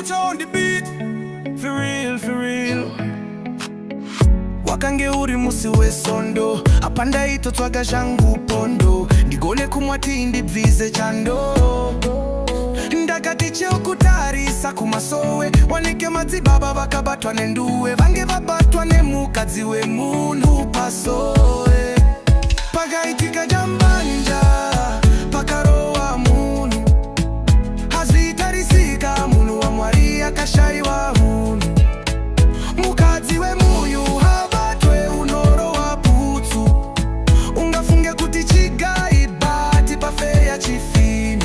future on the beat. For real, for real. Wakange uri musi wesondo apanda ito twaga jangu pondo ndigone kumwati ndibvize chando ndakatiche okutarisa kumasowe wanike madzibaba vakabatwa nenduwe vange vabatwa nemukadzi wemunhu pasowe pakaitika jambanja pakarowa munhu hazvitarisika munhu wa Mwari akashayiwa munhu mukadzi wemunhu habatwe unorowa putsu ungafunge kuti chigai bati pafeya chifini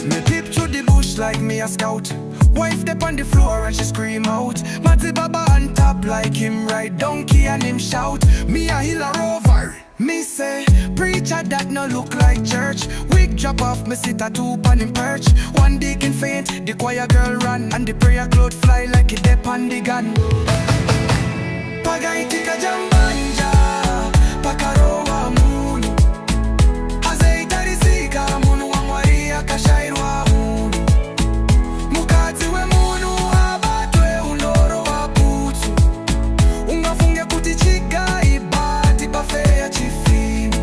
me peep through the bush like me a scout. Wife dip on the floor and she scream out. Matzi Baba on top like him ride donkey and him shout. Me a hill a rover. Me say, preacher that no look like church. Wig drop off, me sit a two on him perch. One deacon faint, the choir girl run, and the prayer cloth fly like it dip on the gun. Pagaitika jambanja, pakarowa munu. Azeitarisika munu wa Mwari akashairwa munu. Mukadzi we munu abatwe unorowa putsu. Ungafunge kuti chigai bati pafeya chifini.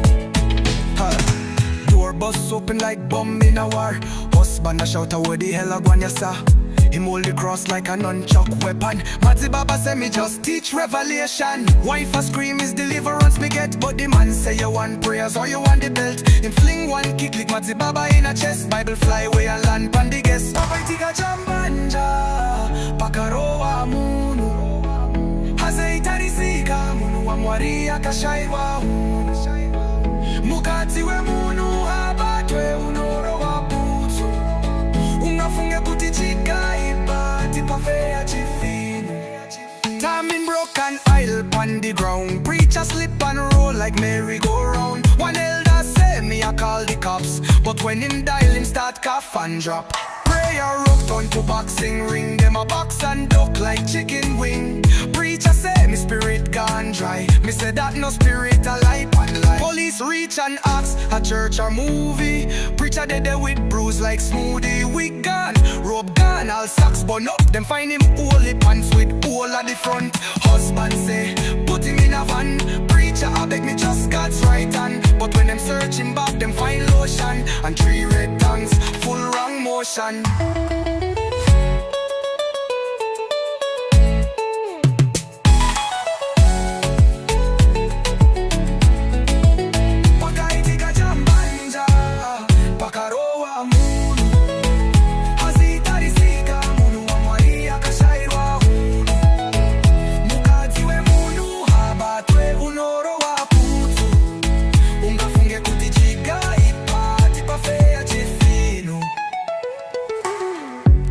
Door bust open like bomb in a war. Husband a shout out where the hell a gwan ya sa. Him hold the cross like a nunchuck weapon. Matzi Baba say me just teach revelation. Wife a scream is deliverance me get, but the man say you want prayers or you want the belt. Him fling one kick like Matzi Baba in a chest. Bible fly away and land pan the guest. Pagaitika jambanja pakarowa munu. Hazeitarisika munu wa Mwari akashayiwa munu. Mukadzi we munu abatwe unorowa putsu. Ungafunge kuti chigai bati pafeya chifini. Time in broken aisle pan the ground. Preacher slip and roll like merry-go-round. One elder say me I call the cops, but when him dial him start cough and drop. Prayer rope turn to boxing ring. Them a box and duck like chicken wing. Preacher say me spirit gone dry. Me say that no spirit alive and life. Police reach and ask a church or movie. Preacher dead there with bruise like smoothie. Wig gone, robe gone, all socks bun up. Them find him holy pants with hole at the front. Husband say put him in a van. Preacher I beg me just God's right hand. But when them searching back them find lotion and 3 red tongues full wrong motion. Pagaitika jambanja pakarowa munu. Hazitarisika munu wa Mwari akashairwa munu. Mukadzi we munu habatwe unorowa putsu. Ungafunge kuti chigai bati pafeya chifinu.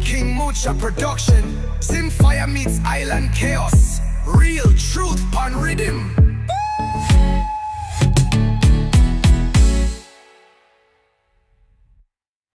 King Mucha production. Simfire meets island chaos.